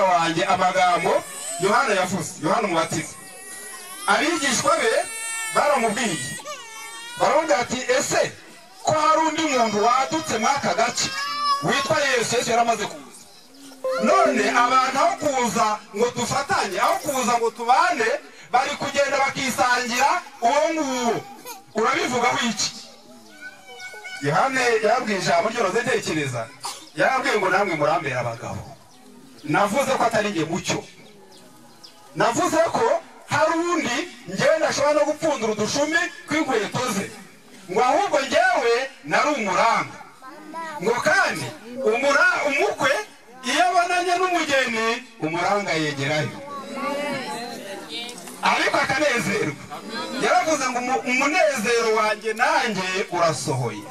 wanjye amagambo Yohana yavuze, Yohana Umubatiza. Abigishwa be baramubwiye, baravuga ati ese ko hari undi muntu wadutse mwaka gace witwa Yesu. Yesu yaramaze kuza, none abantu aho kuza ngo dufatanye, aho kuza ngo tubane, bari kugenda bakisangira uwo nguwo. Urabivugaho iki? Yohana yabwiye ijambo ryoroze ntekereza, yabwiye ngo namwe murambera abagabo. Navuze ko atari nge mucyo, navuze ko hari undi ngewe ndashobora no gupfundura udushumi kw'inkweto ze, ngo ahubwo ngewe nari umuranga. Ngo kandi umukwe iyo abonanye n'umugeni umuranga yegerayo ariko akanezerwa. Yaravuze ngo umunezero wanjye nanjye urasohoye.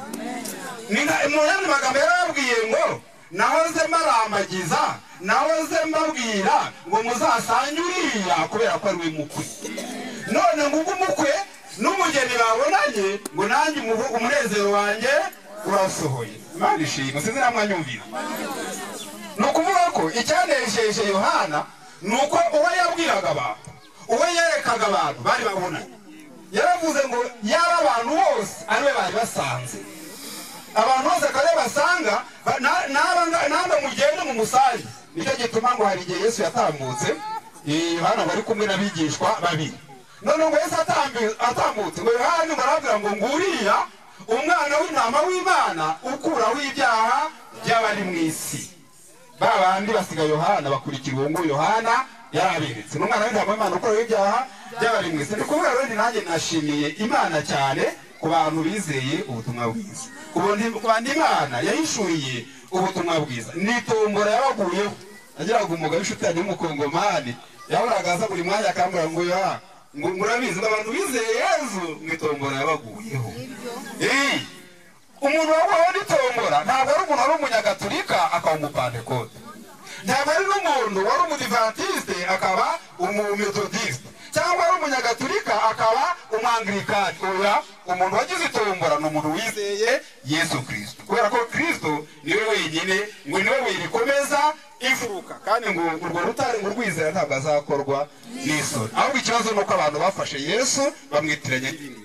Mu yandi magambo yarabwiye ngo nahoze marambagiza, nahoze mbabwira ngo muzasange uriya kubera ko ari we mukwe. None ngo ubwo umukwe n'umugeni babonanye ngo nanjye umunezero wanjye urasohoye. Imana ishimwe, sinzi namwe anyumvira. Ni ukuvuga ko icyanejeje Yohana ni uko uwo yabwiraga abantu, uwo yerekaga abantu bari babonanye. Yaravuze ngo yaba abantu bose ariwe bari basanze, abantu bose kare basanga namba mugende mu musayi. Nicyo gituma ngo hari igihe Yesu yatambutse, Yohana bari kumwe n'abigishwa babiri. None ngo Yesu atambutse ngo Yohana barabwira ngo nguriya umwana w'intama w'Imana ukuraho ibyaha by'abari mu isi. Babandi basiga Yohana bakurikira uwo ngo Yohana yaraberetse n'umwana w'intama w'Imana ukuraho ibyaha by'abari mu isi. Ni kuvuga rero nanjye nashimiye Imana cyane ku bantu bizeye ubutumwa bwiza, ku bantu Imana yahishuriye ubutumwa bwiza. Nitombora yabaguyeho, agiraga umugabo w'inshuti yanjye w'umukongomani yahoraga aza buri mwanya akambwira ngo ngo murabizi abantu bizeye Yesu, mwitombora yabaguyeho. Umuntu wabaho n'itombora ntabwo ari umuntu wari umunyagatolika akaba umupantekote, ntabwo ari n'umuntu wari umudivantiste akaba umumetodiste, cyangwa ari umunyagatolika akaba umwangirikani. Oya, umuntu wagize itombora ni umuntu wizeye Yesu Kristo, kubera ko Kristo niwe wenyine ngo niwe wirikomeza imfuruka, kandi ngo urwo rutare ngo rwizera ntabwo azakorwa n'isoni. Ahubwo ikibazo ni uko abantu bafashe Yesu bamwitiranya n'idini,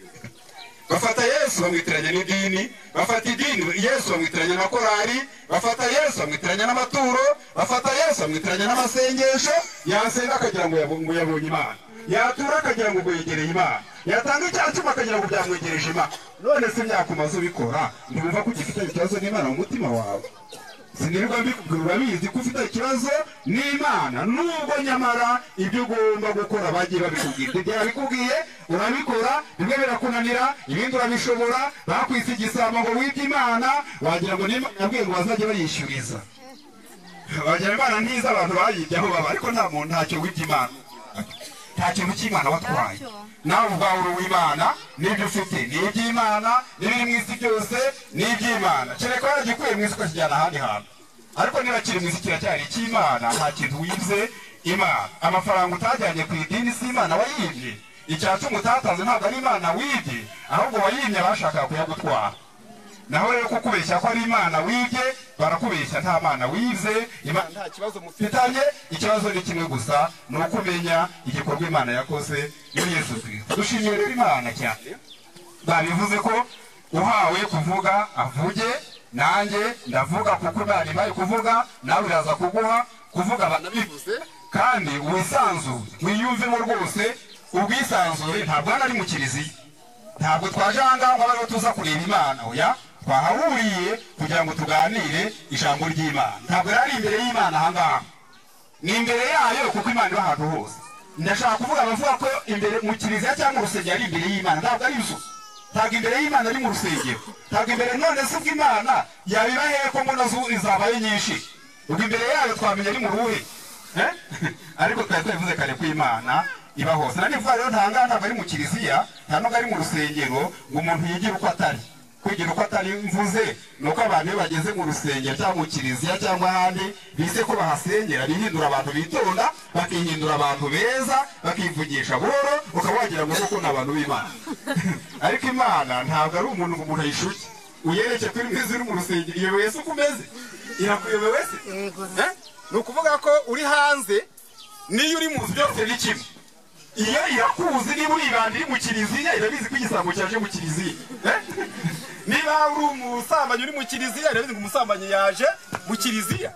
bafata Yesu bamwitiranya n'idini, bafata idini Yesu bamwitiranya na korari, bafata Yesu bamwitiranya n'amaturo, bafata Yesu bamwitiranya n'amasengesho. Yasenga akagira ngo yabonye Imana, yatura akagira ngo yegereye Imana, yatanga icyacuma akagira ngo byamwegereje Imana. None se imyaka umaze ubikora ntibumva ko ugifite ikibazo n'Imana mu mutima wawe? Sinirwa mbikubwira, urabizi ko ufite ikibazo n'Imana, nubwo nyamara ibyo ugomba gukora bagiye babikubwira. Ibyo babikubwiye urabikora, bimwe birakunanira, ibindi urabishobora. Bakwise igisambo ngo wibye Imana, wagira ngo nabwiye ngo bazajye bayishyuriza. Wagira Imana ntiza abantu bayibye aho baba, ariko nta muntu ntacyo wibye Imana, nta kintu cy'Imana watwaye. Nawe ubwawe uri uw'Imana, n'ibyo ufite ni iby'Imana, n'ibiri mu isi byose ni iby'Imana. Kereka waragikuye mu isi ukakijyana ahandi hantu, ariko niba kiri mu isi kiracyari icy'Imana. Nta kintu wibye Imana. Amafaranga utajyanye ku idini si Imana wayibye, icyacumi utatanze ntabwo ari Imana wibye, ahubwo wayibye abashakaga kuyagutwara. Naho rero kukubeshya ko ari Imana wibye, barakubeshya, nta Mana wibye. Imana nta kibazo mufitanye, ikibazo ni kimwe gusa, ni ukumenya igikorwa Imana yakoze muri Yesu Kristo. Dushimiye rero Imana cyane, babivuze ko uhawe kuvuga avuge, nanjye ndavuga kuko Imana ibaye kuvuga, nawe iraza kuguha kuvuga. Banabivuze kandi wisanzure, wiyumvemo rwose ubwisanzure. Ntabwo hano ari mu kiliziya, ntabwo twaje ahangaha ngo abe tuza kureba Imana. Oya, twahahuriye kugira ngo tuganire ijambo ry'Imana. Ntabwo ari imbere y'Imana ahangaha, ni imbere yayo, kuko Imana iba ahantu hose. Ndashaka kuvuga abavuga ko imbere mu kiliziya cyangwa urusengero ari imbere y'Imana, ntabwo ari inzu. Ntabwo imbere y'Imana ari mu rusengero, ntabwo imbere. None se ubwo Imana yabiba hehe ko mbona izabaye nyinshi? Ubwo imbere yayo twamenya ari mu ruhe? Ariko twari twabivuze kare ko Imana iba hose. Nanivuga rero ntangaha ntabwo ari mu kiliziya, nta nubwo ari mu rusengero ngo umuntu yigire uko atari. Kwigira uko atari mvuze ni uko abantu iyo bageze mu rusengero cyangwa mu kiliziya cyangwa ahandi bise ko bahasengera, bihindura abantu bitonda, bakihindura abantu beza, bakivugisha buhoro, ukaba wagira ngo kuko ni abantu b'Imana. Ariko Imana ntabwo ari umuntu ngo umuntu ayishuke uyereke kuri mwiza uri mu rusengero. Iyo wese uko umeze irakuyobewe se? ni ukuvuga ko uri hanze niyo uri mu nzu byose ni kimwe. Iyo irakuzi niba uri ibandi iri mu kiliziya irabizi ko igisambo cyaje mu kiliziya. Niba uri umusambanyi uri mu kiliziya irabizi ko umusambanyi yaje mu kiliziya.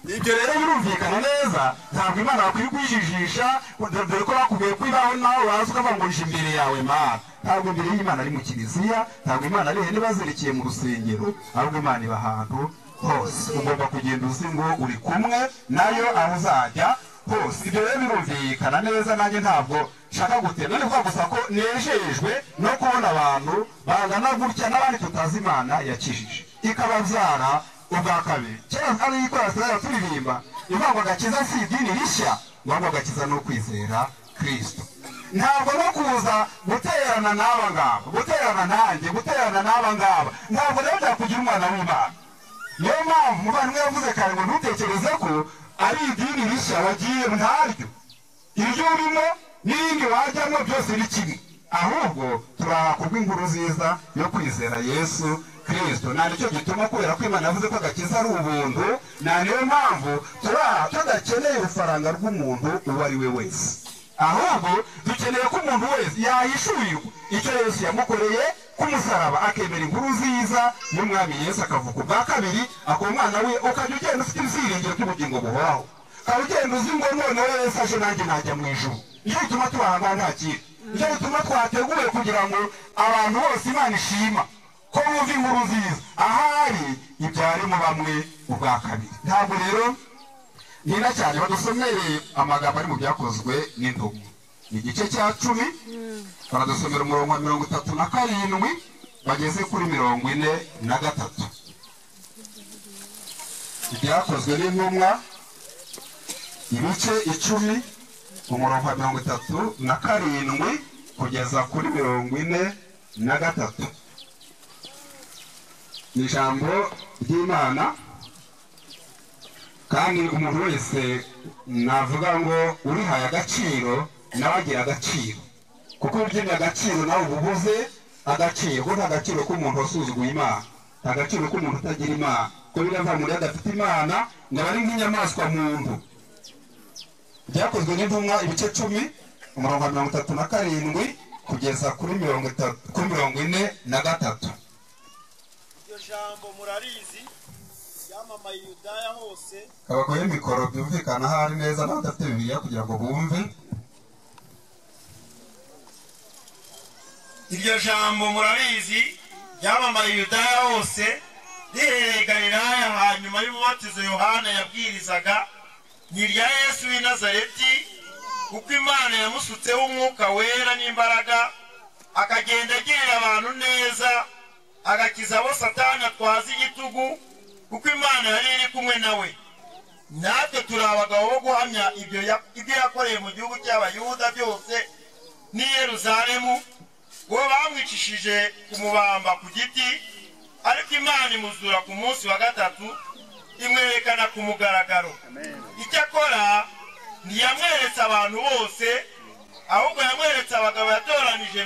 Ibyo rero birumvikana neza, ntabwo Imana bakwiye kwijijisha, dore ko bakubwiye ko ibaho nawe waza ukavangurisha imbere yawe Mana. Ntabwo imbere y'Imana ari mu kiliziya, ntabwo Imana ari ihene bazirikiye mu rusengero, ahubwo Imana iba ahantu hose. Ugomba kugenda uzi ngo uri kumwe nayo aho uzajya hose. Ibyo rero birumvikana neza, nanjye ntabwo nshaka gutera, ni gusa ko nejejwe no kubona abantu bangana gutya n'abandi tutazi Imana yakijije ikababyara ubwa kabiri. Kera ari ikora sura turirimba ivuga agakiza si idini rishya, ahubwo agakiza no kwizera Kristo. Ntabwo no kuza guterana n'aba ngaba, guterana nanjye, guterana n'aba ngaba, ntabwo rero byakugira umwana w'Imana. Niyo mpamvu umuvandimwe yavuze kare ngo ntutekereze ko ari idini rishya wagiye ntaryo. Iryo urimo n'irindi wajyamo byose ni kimwe, ahubwo turaha kubw'inkuru nziza yo kwizera Yesu Kristo. Na nicyo gituma kubera ko Imana yavuze ko agakiza ari ubuntu, na niyo mpamvu turaha tudakeneye urufaranga rw'umuntu uwo ari we wese, ahubwo dukeneye ko umuntu wese yahishurirwa icyo Yesu yamukoreye ku musaraba, akemera inkuru nziza y'umwami Yesu, akavuka ubwa kabiri, akaba umwana we, ukajya ugenda ufite ibyiringiro by'ubugingo buhoraho, ukaba ugenda uzi ngo noneho Yesu aje nanjye najya mu ijuru. Nicyo gituma tubahanga nta kindi, nicyo gituma twateguye kugira ngo abantu bose Imana ishima ko bumva inkuru nziza, ahari ibyarimo bamwe ubwa kabiri. Ntabwo rero nina cyane badusomere amagambo ari mu byakozwe n'intumwa, ni igice cya 10, baradusomera umurongo wa 37 bageze kuri 43. Ibyakozwe n'intumwa ibice 10 umurongo wa 37 kugeza kuri 43. Ni ijambo ry'Imana, kandi umuntu wese navuga ngo urihaye agaciro nawe agira agaciro, kuko ubyemeye agaciro nawe ububuze agaciro. Ko nta gaciro k'umuntu wasuzuguye Imana, nta gaciro k'umuntu utagira Imana, ko birava muri adafite Imana ngo ari nk'inyamaswa muntu. Byakozwe n'intumwa ibice 10 umurongo wa 37 kugeza kuri 43. Iryo jambo murarizi yamamaye Yudaya hose. Abakoye mikoro byumvikana hari neza n'abadafite Bibiliya kugira ngo bumve. Iryo jambo murarizi yamamaye Yudaya hose, riherereye Galilaya hanyuma y'umubatizo Yohana yabwirizaga, ni irya Yesu w'i Nazareti, kuko Imana yamusutseho umwuka wera n'imbaraga, akagenda agirira abantu neza, agakiza abo Satani atwaza igitugu, kuko Imana yari iri kumwe nawe. Natwe turi abagabo bo guhamya ibyo yakoreye mu gihugu cy'Abayuda byose n'i Yerusalemu, ngo bamwicishije kumubamba ku giti, ariko Imana imuzura ku munsi wa gatatu, imwerekana ku mugaragaro. Icyakora ntiyamweretse abantu bose, ahubwo yamweretse abagabo yatoranije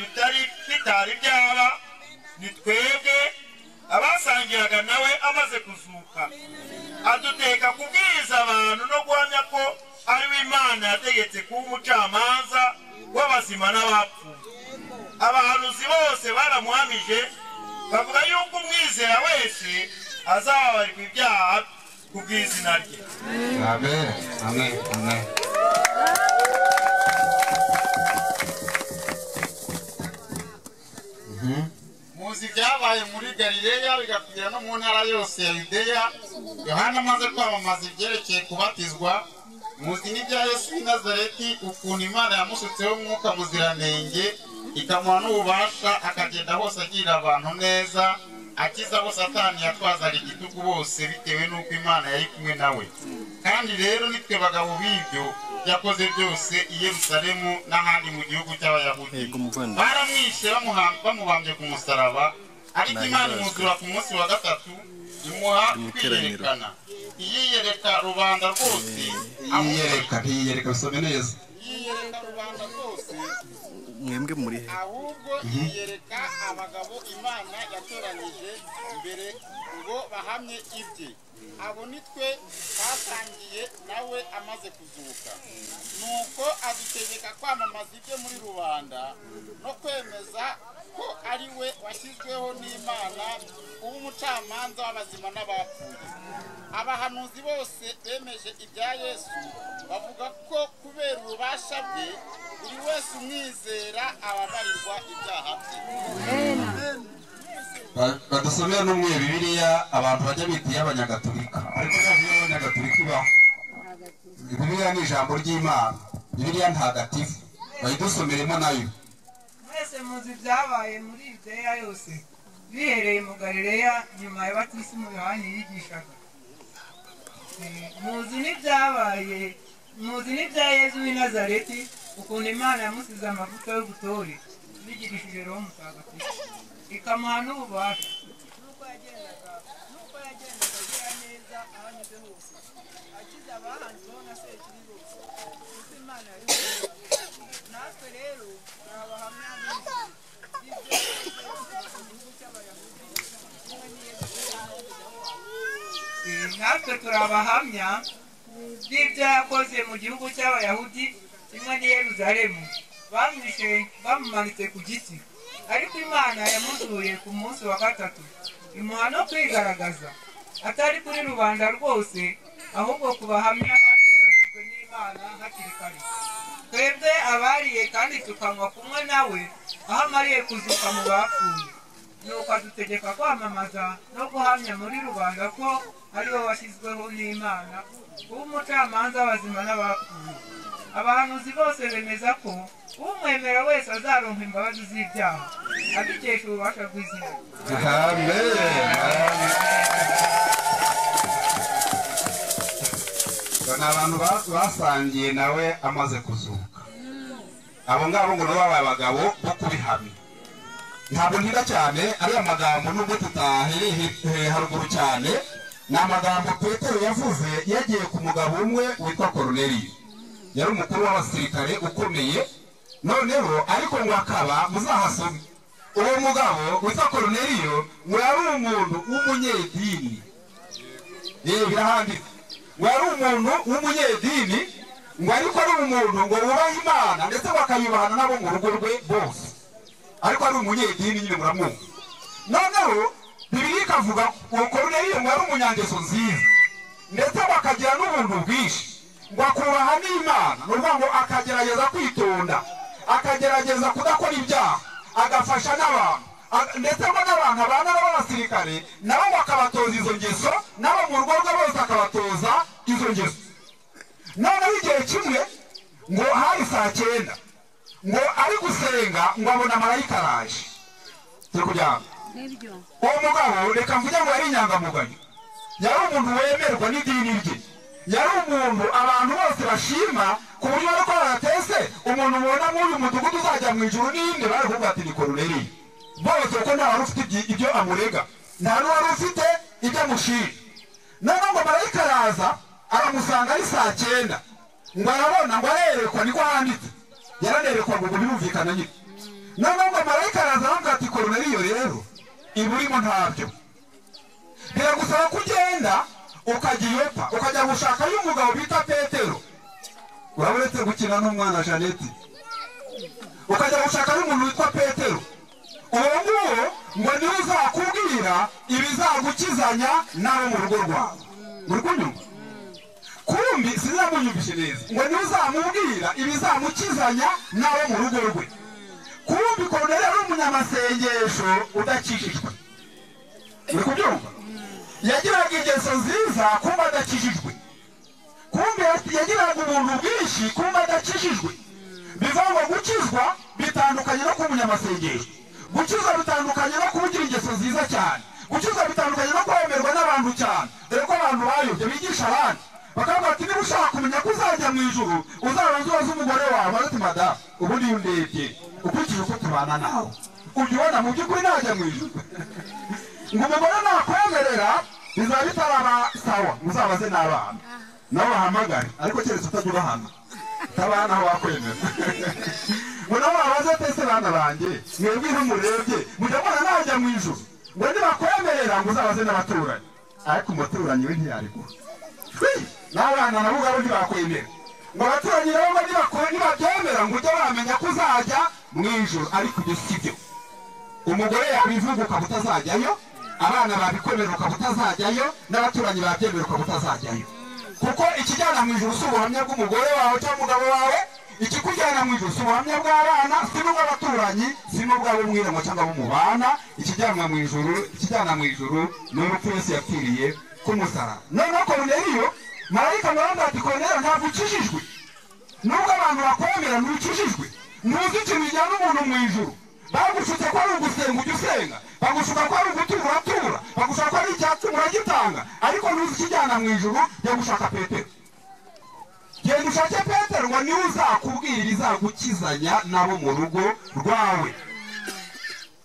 bitari byaba, ni twebwe abasangiraga nawe amaze kuzuka. Aduteka kubwiriza abantu no guhamya ko ari we Imana yategetse kuba umucamanza w'abazima n'abapfuye. Abahanuzi bose baramuhamije, bavuga yuko umwizera wese azababarirwa ibyaha kubw'izina rye. Amen, amen, amen. Muzi byabaye muri Galileya bigakwira no mu ntara yose ya Yudeya. Yohana amaze kwamamaza ibyerekeye kubatizwa, muzi n'ibya Yesu w'i Nazareti, ukuntu Imana yamusutseho umwuka muziranenge, ikamuha n'ububasha, akagenda hose agirira abantu neza, akiza abo Satani yatwazaga igitugu bose, bitewe n'uko Imana yari kumwe nawe. Kandi rero nitwe bagabo b'ibyo yakoze byose i Yerusalemu n'ahandi mu gihugu cy'Abayahudi. Baramwishe bamubambye ku musaraba, ariko Imana imuzura ku munsi wa gatatu, imuha kwiyerekana. Iyiyereka rubanda rwose, ntiyiyereka bisome neza. Iyiyereka rubanda rwose, mwembwe muri he, ahubwo yiyereka abagabo Imana yatoranije mbere ngo bahamye ibye. abo nitwe twasangiye nawe amaze kuzuka, nuko adutegeka kwamamaza ibyo muri rubanda no kwemeza ko ari we washyizweho n'Imana kuba umucamanza w'abazima n'abapfuye. Abahanuzi bose bemeje ibya Yesu bavuga ko kubera ububasha bwe buri wese umwizera ababarirwa ibyaha bye. Badusomera no muri Bibiliya abantu bajya bita y'abanyagatolika, ariko ntabwo y'abanyagatolika ibaho. Bibiliya ni ijambo ry'Imana, Bibiliya ntagatifu, bayidusomeremo nayo. Mwese muzi byabaye muri Yudeya yose, bihereye mu Galileya nyuma ya batisimu Yohana yigishaga. Muzi n'ibya Yesu w'i Nazareti, ukuntu Imana yamusize amavuta y'ubutore bigirishije Roho Mutagatifu, ikamuha n'ububasha. Nuko yagendaga agira neza aho anyuze hose, akiza abahanzweho na Sekibi bose, kuko Imana yari natwe rero turabahamya n'ibyo gihugu cy'Abayahudi natwe turabahamya b'ibyo yakoze mu gihugu cy'Abayahudi kimwe n'i Yerusalemu. Bamwishe bamumanitse ku giti, ariko Imana yamuzuye ku munsi wa gatatu, imuha no kwigaragaza atari kuri rubanda rwose, ahubwo ku bahamya batoranijwe n'Imana hakiri kare. Twebwe abariye kandi tukanywa kumwe nawe aho amariye kuzuka mu bapfuye, nuko adutegeka kwamamaza no guhamya muri rubanda ko ari we washyizweho n'Imana kuba umucamanza w'abazima n'abapfuye. Abahanuzi bose bemeza ko umwemera wese azaronka imbabazi z'ibyaha abikesha ububasha bw'izina. Amen. Ni abantu basangiye nawe amaze kuzuka. Abo ngabo ngo nabo babaye abagabo bo kubihamya. Ntabwo ntinda cyane ariya magambo nubwo tutahereye haruguru cyane, ni amagambo Petero yavuze yagiye ku mugabo umwe witwa Koruneliyo. Yari umukuru w'abasirikare ukomeye, noneho ariko ngo akaba muzahasome uwo mugabo witwa Koruneliyo ngo yari umuntu w'umunyedini. Birahanditse ngo yari umuntu w'umunyedini, ngo ariko ari umuntu ngo wubaha Imana ndetse bakayubahana nabo mu rugo rwe bose, ariko ari umunyedini nyine muramwumva. Noneho Bibiliya ikavuga uwo Koruneliyo ngo yari umunyangeso nziza ndetse bakagira n'ubuntu bwinshi, ngo akubaha n'Imana, ni ukuvuga ngo akagerageza kwitonda, akagerageza kudakora ibyaha, agafasha n'abantu, ndetse ngo n'abantu abana n'abasirikare nabo bakabatoza izo ngeso, nabo mu rugo rwe bose akabatoza izo ngeso. Noneho igihe kimwe ngo hari saa 9 ngo ari gusenga ngo abona marayika araje. Turi kujyana uwo mugabo reka mvuge ngo yari inyangamugayo, yari umuntu wemerwa n'idini rye, yari umuntu abantu bose bashima ku buryo ariko baratese umuntu ubona muri uyu mudugudu uzajya mu ijuru n'inde bari kuvuga ati ni Koruneliyo bose, kuko nta wari ufite ibyo amurega, nta n'uwari ufite ibyo amushinja. Noneho ngo marayika araza aramusanga ari saa 9 ngo arabona ngo arerekwa, niko handitse, yaranerekwa ngo birumvikana nyine. Noneho ngo marayika araza aravuga ati Koruneliyo rero iburimo ntabyo, biragusaba kugenda ukajya Yopa ukajya gushakayo umugabo bita Petero. Urabonetse gukina n'umwana Janete, ukajya gushakayo umuntu witwa Petero. Uwo nguwo ngo niwe uzakubwira ibizagukizanya n'abo mu rugo rwawe. Muri kunyumva? Kumbi sinamunyumvishe neza, ngo niwe uzamubwira ibizamukizanya n'abo mu rugo rwe. Kumbi Koruneliyo ari umunyamasengesho udakijijwe. Muri kubyumva? Yagiraga ingeso nziza kumba adakijijwe. Kumbi yagiraga ubuntu bwinshi kumba adakijijwe. Bivuga ngo gukizwa bitandukanye no kuba umunyamasengesho. Gukizwa bitandukanye no kugira ingeso nziza cyane. Gukizwa bitandukanye no kwemerwa n'abantu cyane. Dore ko abantu bayobye bigisha abandi bakavuga ati niba ushaka kumenya ko uzajya mu ijuru uzabanza ubaze umugore wawe ati madamu ubundi iyo ndebye ukurikije uko tubana nawe ujya ubona mu by'ukuri najya mu ijuru. Ngo umugore nakwemerera bizaba bitaraba sawa, muzabaze n'abana nabo bahamagare, ariko keretse utajya ubahana utabana aho wakwemera. Ngo nabo babaze tese bana banjye mwebwe iyo murebye mujya mubona najya mu ijuru, ngo nibakwemerera ngo uzabaze n'abaturanyi ariko umuturanyi we ntiyarigura n'abana nabo ubwabo ntibakwemera ngo abaturanyi nabo nibabyemera ngo ujye wamenya ko uzajya mu ijuru ariko ibyo si byo umugore yabivuga ukaba utazajyayo abana babikwemera ukaba utazajyayo n'abaturanyi babyemera ukaba utazajyayo kuko ikijyana mu ijuru si ubuhamya bw'umugore wawe cyangwa umugabo wawe ikikujyana mu ijuru si ubuhamya bw'abana si n'ubw'abaturanyi si n'ubw'abo mwiramo cyangwa abo mubana ikijyana mu ijuru ni urupfu Yesu yapfiriye ku musaraba noneho Koruneliyo marayika muranda ati Koruneliyo ntabwo ukijijwe nubwo abantu bakwemera ntukijijwe ntuzi ikintu bijyana umuntu mu ijuru bagushutse ko ari ugusenga ujya usenga bagushuka ko ari ugutura uratura bagushuka ko ari icyatsi uragitanga ariko ntuzi ikijyana mu ijuru jya gushaka Petero genda ushake Petero ngo niwe uzakubwira ibizagukizanya nabo mu rugo rwawe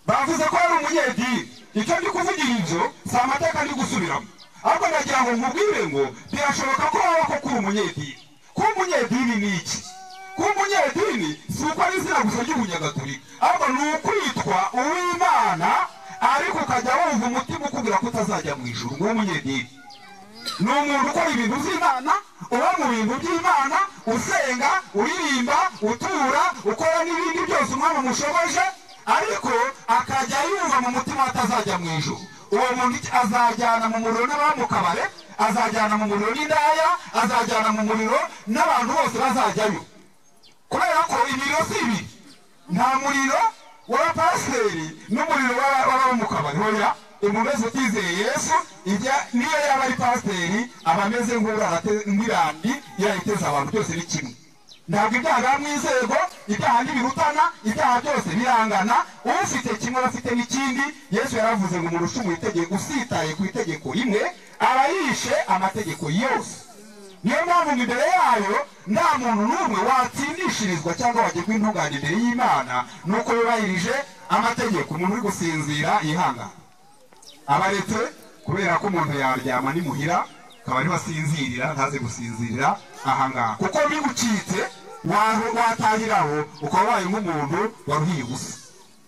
bavuze ko ari umunyedini icyo ndi kuvugira ibyo si amateka ndi gusubiramo ahubwo ndagira ngo nkubwire ngo birashoboka ko waba ko kuri umunyedini kuba umunyedini ni iki kuba umunyedini si uko ari izina gusa ry'umunyagatolika ahubwo ni ukwitwa uw'Imana ariko ukajya wumva umutima ukubwira ko utazajya mu ijuru nguwo umunyedini ni umuntu ukora ibintu by'Imana uba mu bintu by'Imana usenga uririmba utura ukora n'ibindi byose umwami mushoboje ariko akajya yumva mu mutima atazajya mu ijuru uwo muntu azajyana mu muriro n'abamukabare azajyana mu muriro n'indaya azajyana mu muriro n'abantu bose bazajyayo kubera ko imiriro si ibiri nta muriro w'abapasiteri n'umuriro w'abamukabare hoya umumeze utizeye Yesu niyo yaba ari pasiteri aba ameze nk'irandi yayiteza abantu byose ni kimwe ntabwo ibyaha mu inzego ibyaha ntibirutana ibyaha byose birangana ufite kimwe aba afite n'ikindi Yesu yaravuze ngo murushe mu itegeko usitaye ku itegeko rimwe aba yishe amategeko yose niyo mpamvu imbere yayo nta muntu n'umwe watsindishirizwa cyangwa wagirwa intungane imbere y'Imana nuko yubahirije amategeko umuntu uri gusinzira yihangana abaretse kubera ko umuntu yaryama nimuhira akaba ariho asinzirira ntaze gusinzirira ahangaha kuko bigucitse watahiraho ukaba wabaye nk'umuntu waruhiye ubusa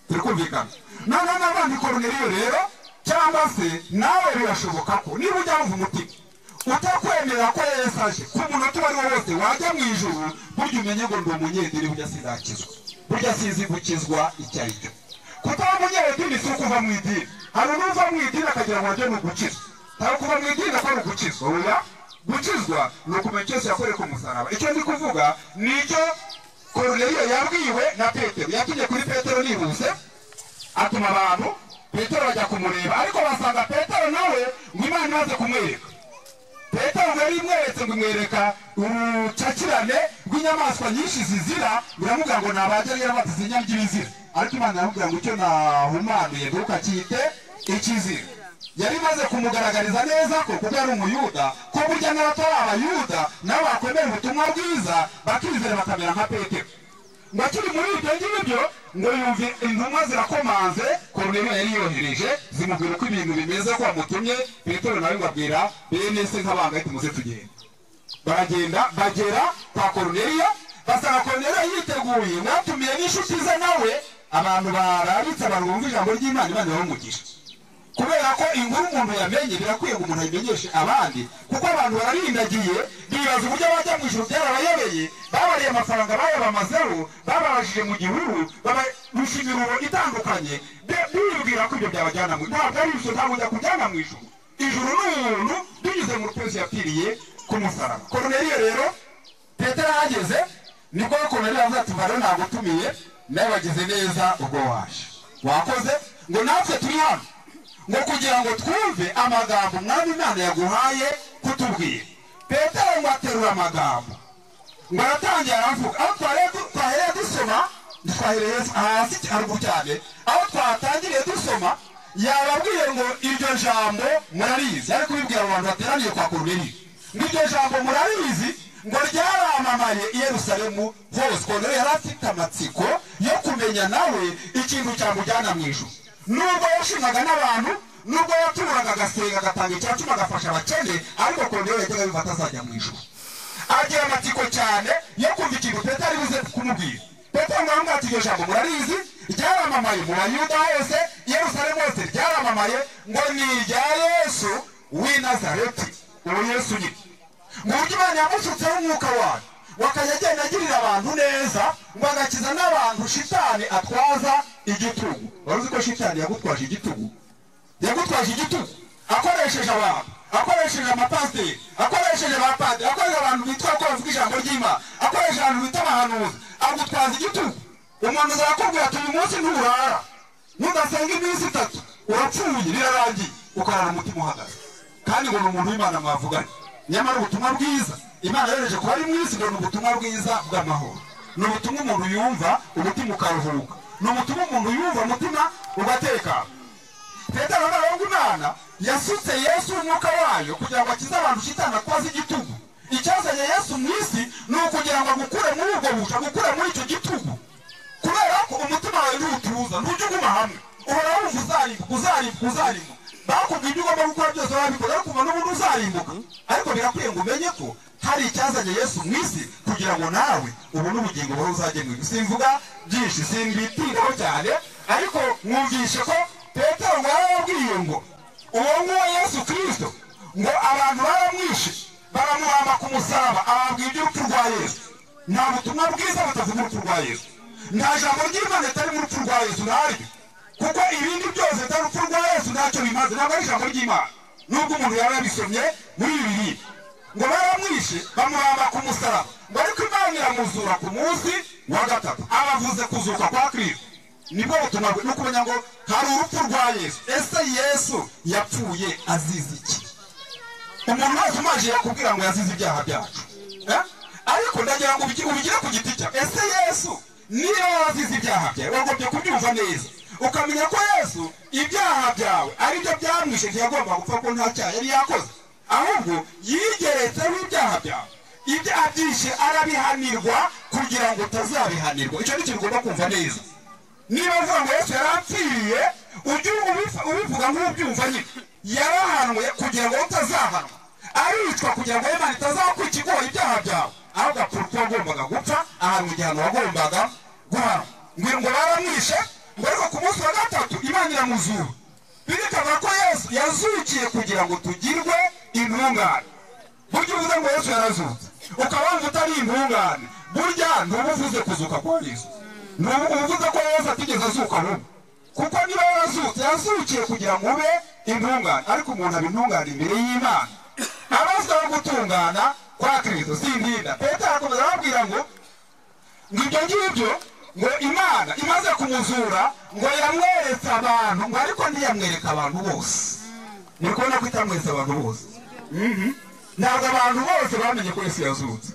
turi kumvikana noneho n'abandi Koruneliyo rero cyangwa se nawe birashoboka ko niba ujya wumva umutima utakwemera ko Yesu aje ku munota uwo ari wo wose wajya mu ijuru burya umenye ngo ndi umunyedini burya sinzakizwa burya sinzi gukizwa icyo ari cyo kutaba umunyedini si ukuva mu idini hari n'uva mu idini akagira ngo ajye ni ugukizwa ntabwo kuva mu idini akora ugukizwa oya gukizwa ni ukumenya icyo Yesu yakoreye ku musaraba icyo ndi kuvuga ni icyo Koruneliyo yabwiwe na Petero yatumye kuri Petero nihuse atuma abantu Petero bajya kumureba ariko basanga Petero nawe ngo Imana imaze kumwereka Petero ngo yari imweretse ngo imwereka urucakirane rw'inyamaswa nyinshi zizira biramubwira ngo nabajya yarabatiza inyama ry'ibizira ariko Imana iramubwira ngo icyo nahumanuye ntukakite ikizira yari imaze kumugaragariza neza ko kuko yari umuyuda ko burya n'abatari abayuda nabo bakwemera ubutumwa bwiza bakizera bakamera nka Petero ngo akiri muri ibyo ngibyo ngo yumve intumwa zirakomanze Koruneliyo yari yohereje zimubwira uko ibintu bimeze ko bamutumye Petero nawe ngo abwira bene se nk'abanga ati muze tugenda baragenda bagera kwa Koruneliyo basanga Koruneliyo yiteguye mwatumiye n'inshuti ze nawe abantu barabitse abantu bumva ijambo ry'Imana Imana ibahumugisha kubera ko inkuru umuntu yamenye birakwiye ngo umuntu ayimenyeshe abandi kuko abantu bararindagiye bibaza uburyo bajya mu ijuru byarabayobeye babariye amafaranga bayabamazeho bababajije mu gihuru babarusha imiruro itandukanye bibwira ko ibyo byabajyana mu ntabwo ari ibyo ntabwo ujya kujyana mu ijuru ijuru ni umuntu binyuze mu rupfu Yesu yapfiriye ku musaraba Koruneliyo rero Petero ahageze nibwo Koruneliyo yavuze ati rero nagutumiye nawe wagize neza ubwo waje wakoze ngo natwe turi hano ngo kugira ngo twumve amagambo Umwami Imana yaguhaye kutubwira Petero ngo aterura amagambo ngo aratangira aravuga aho twahereye dusoma twahereye hasi haruguru cyane aho twatangiriye dusoma yababwiye ngo iryo jambo murarizi ariko kubibwira abantu bateraniye kwa Koruneliyo n'iryo jambo murarizi ngo ryaramamaye i Yerusalemu hose Koruneliyo yari afite amatsiko yo kumenya nawe ikintu cyamujyana mu ijuru nubwo yashimaga n'abantu nubwo yaturaga agasenga agatanga icyacumi agafasha abakene ariko Koruneliyo yajyaga yumva atazajya mu ijuru agira amatsiko cyane yo kumva ikintu Petero ari buze kumubwira Petero ngo aramubwira ati iryo jambo murarizi ryaramamaye mu Bayuda hose i Yerusalemu hose ryaramamaye ngo ni irya Yesu w'i Nazareti, uwo Yesu nyine, ngo uburyo Imana yamusutseho umwuka wayo wakajya agenda agirira abantu neza, ngo agakiza n'abantu shitani atwaza igitugu. Wari uzi ko shitani yagutwaje igitugu? Yagutwaje igitugu akoresheje abantu, akoresheje amapasiteri, akoresheje abapadiri, akoresheje abantu bitwa ko bavuga ijambo ry'Imana, akoresheje abantu bita abahanuzi, agutwaza igitugu. Umuntu azakubwira ati uyu munsi nturara, nudasenga iminsi 3 urapfuye, birarangiye, ukarara umutima uhagaze. Kandi ngo ni umuntu w'Imana mwavuganye. Nyamara ubutumwa bwiza Imana yohereje kuba ari mwisi, ngo ni ubutumwa bwiza bw'amahoro. Ni ubutumwa umuntu yumva umutima ukaruhuka, ni ubutumwa umuntu yumva umutima ugatekana. Petero n'abahungu Imana yasutse Yesu umwuka wayo kugira ngo akize abantu shitani atwaza igitugu. Icyazanye Yesu mu isi ni ukugira ngo agukure muri ubwo buca, agukure muri icyo gitugu, kubera ko umutima wawe ntutuza, ntujya uguma hamwe, uhora wumva uzarimbuka. Bakubwiye ibyo ugomba gukora byose wabikora, ariko uba n'ubundi uzarimbuka. Ariko birakwiye ngo umenye ko hari icyazanye Yesu mu isi kugira ngo nawe ubone ubugingo buhoro uzajye mu isi. Simvuga byinshi, simbitindaho cyane, ariko mwumvishe ko Petero ngo yarababwiye ngo uwo nguwo Yesu Kristo ngo abantu baramwishe, baramuhamba ku musaraba, ababwira iby'urupfu rwa Yesu. Nta butumwa bwiza butavuga urupfu rwa Yesu, nta jambo ry'Imana ritari mu rupfu rwa Yesu ntaryo, kuko ibindi byose bitari urupfu rwa Yesu ntacyo bimaze, ntabwo ari ijambo ry'Imana. Nubwo umuntu yaba yabisomye muri Bibiliya, ngo baramwishe bamuhamba ku musaraba, ngo ariko Imana iramuzura ku munsi wa 3. Abavuze kuzuka kwa Kristo. Nibwo butumwa bwe, nukumenya ngo hari urupfu rwa Yesu. Ese Yesu yapfuye azize iki? Umuntu wese umaje yakubwira ngo yazize ibyaha byacu, ariko ndagira ngo ubigire ku giti cyawe. Ese Yesu niba yazize ibyaha byawe, wagombye kubyumva neza, ukamenya ko Yesu ibyaha byawe ari byo byamwishe, ntiyagomba gupfa ko nta cyaha yari yakoze, ahubwo yigeretseho ibyaha byawe. Ibyaha byinshi arabihanirwa kugira ngo utazabihanirwa. Icyo ni ikintu ugomba kumva neza. Niba uvuga ngo Yesu yarapfiriye, ujye ubivuga nk'ubyumva nyine. Yarahanwe kugira ngo utazahanwa, aricwa kugira ngo Imana itazakwikigora ibyaha byawe, ahubwo apfa urupfu wagombaga gupfa, ahanwa igihano wagombaga guhanwa. Ngo baramwishe, ngo ariko ku munsi wa 3 Imana iramuzura. Birikavuga ko Yesu yazukiye kugira ngo tugirwe intungane. Burya uvuze ngo Yesu yarazutse ukaba wumva utari intungane, burya ntubuvuze kuzuka kwa Yesu, ntubuvuze ko Yesu atigeze azuka vuba, kuko niba yarazutse yazukiye kugira ngo ube intungane. Ariko umuntu aba intungane imbere y'Imana, abazwa no gutungana kwa Kristo sindinda. Petero akomeza arababwira ngo ibyo ngibyo ngo Imana imaze kumuzura, ngo yamweretse abantu, ngo ariko ntiyamwereka abantu bose. Ni kubona ko itamweretse abantu bose. Ntabwo abantu bose bamenye ko Yesu yazutse,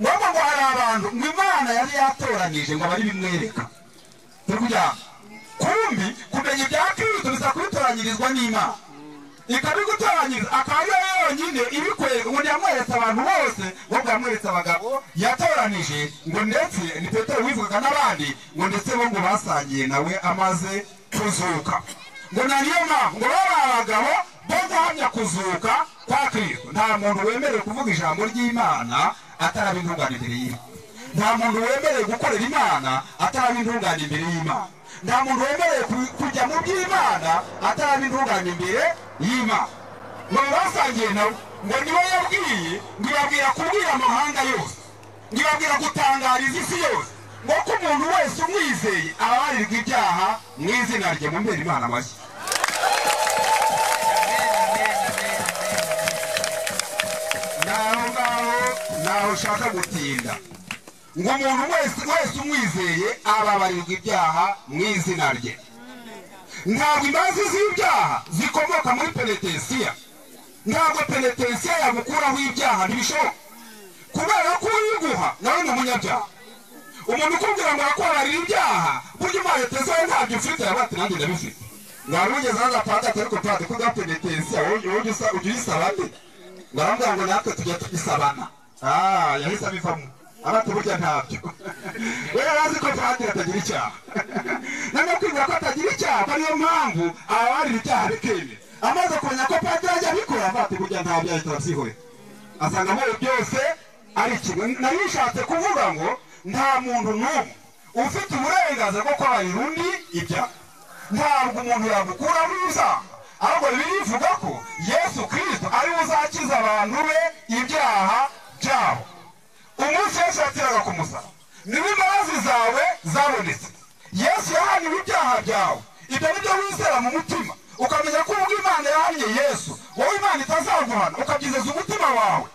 ngo hari abantu ngo Imana yari yatoranije ngo bari bimwereka. Turkujya kumbi kumenya ibya Kristo bisa kubitoranyirizwa n'Imana, ikabigutoranyiriza akaba ariyo yonyine ibikwereka. Ngo yamweretse abantu bose, ngo yamweretse abagabo yatoranije, ngo ndetse ni Petero wivugaga n'abandi, ngo ndetse bo ngo basangiye nawe amaze kuzuka. Ngo niyo mpamvu ngo baba abagabo bo guhamya kuzuka kwa Kristo. Nta muntu wemerewe kuvuga ijambo ry'Imana ataraba intungane imbere y'Imana. Nta muntu wemerewe gukorera Imana ataraba intungane imbere y'Imana. Nta muntu wemerewe kujya mu by'Imana ataraba intungane imbere y'Imana. Ngo basangiye nawe, ngo niwe yabwiye, ngo ibabwira kubwira amahanga yose, ngo ibabwira gutangariza isi yose, ngo ko umuntu wese umwizeye ababarirwa ibyaha mu izina rye. Mu mbere Imana amashyi. Naho ushaka gutinda, ngo umuntu wese umwizeye ababarirwa ibyaha mu izina rye. Ntabwo imbabazi z'ibyaha zikomoka muri penetensiya, ntabwo penetensiya yagukuraho ibyaha, ntibishoboka, kubera ko uyiguha nawe ni umunyabyaha. Umuntu ukubwira ngo arakubabarira ibyaha, burya umaheteze we ntabyo ufite, yaba ati nanjye ndabifite. Ntabwo ugeze aho agapata ariko pati ko ga penetensiya ujya uyisaba nde? Ngo arambwira ngo natwe tujya tuyisabana. Yahise abivamo, abati burya ntabyo. We yarazi ko padiri atagira icyaha, none kwibwira ko atagira icyaha, ko niyo mpamvu ababarira icyaha bikemera. Amaze kumenya ko padiri ajya abikora, abati burya ntabyo, ahita arabyihorera, asanga muri byose ari kimwe. Narishatse kuvuga ngo nta muntu n'umwe ufite uburenganzira bwo kubabarira undi ibyaha. Ntabwo umuntu yagukuraho ibyaha, ahubwo birivuga ko Yesu Kristo ari uzakiza abantu be ibyaha byabo. Umunsi Yesu yatiraga ku musaraba niba imbabazi zawe zabonetse. Yesu yahaniwe ibyaha byawe. Ibyo nibyo wizera mu mutima ukamenya ko ubwo Imana yahannye Yesu wowe Imana itazaguhana ukabyizeza umutima wawe.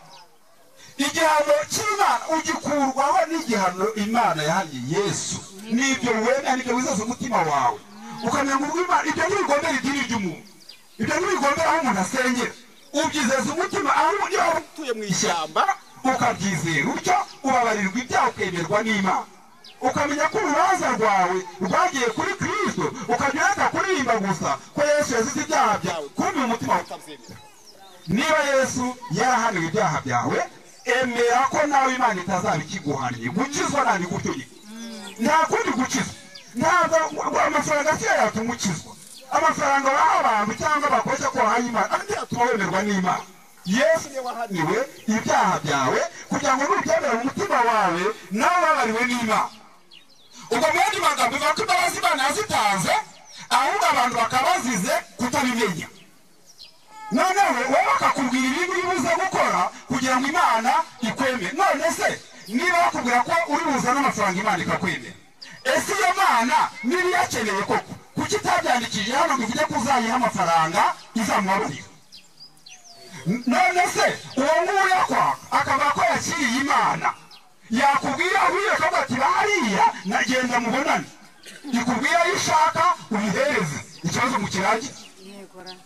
Igihano cy'Imana ugikurwaho n'igihano Imana yahannye Yesu. Nibyo wemera, nibyo wizeza umutima wawe ukamenya ngo Imana ibyo ntibigombera idini ry'umuntu, ibyo ntibigombera aho umuntu asengera. Ubyizeza umutima aho waba utuye mu ishyamba ukabyizera utyo ubabarirwa ibyaha ukemerwa n'Imana. Ukamenya ko urubanza rwawe rwagiye kuri Kristo ukajya kuririmba gusa ko Yesu yazize ibyaha byawe kumva umutima ukabyemera. Niba Yesu yarahaniwe ibyaha byawe emera ko nawe Imana itazabikiguhaniye. Gukizwa nani gutyo nta kundi gukizwa. Ntabwo amafaranga si yatuma ukizwa. Amafaranga baha abantu cyangwa bakoresha ko wahaye Imana andi yatuma wemerwa n'Imana. Yesu niwe wahaniwe ibyaha byawe kugira ngo nubyemera mu mutima wawe nawe wabariwe n'Imana. Ubwo mu yandi magambo bivuga ko imbabazi Imana yazitanze ahubwo abantu bakaba bazize kutabimenya. Noneho wowe bakakubwira ibintu ubuze gukora kugira ngo Imana ikwemere. None se niba bakubwira ko uri buzane amafaranga Imana ikakwemera, ese iyo Mana niba iyakeneye koko kuki itabyandikije hano ngo ivuge ko uzayiha amafaranga izamubabarira? None se uwo nguwo yakwaka akavuga ko yakiriye Imana yakubwira wiye kavuga ati bariya nagenda mubonane, ikubwira ayo ushaka ubihereze ikibazo mu kirage.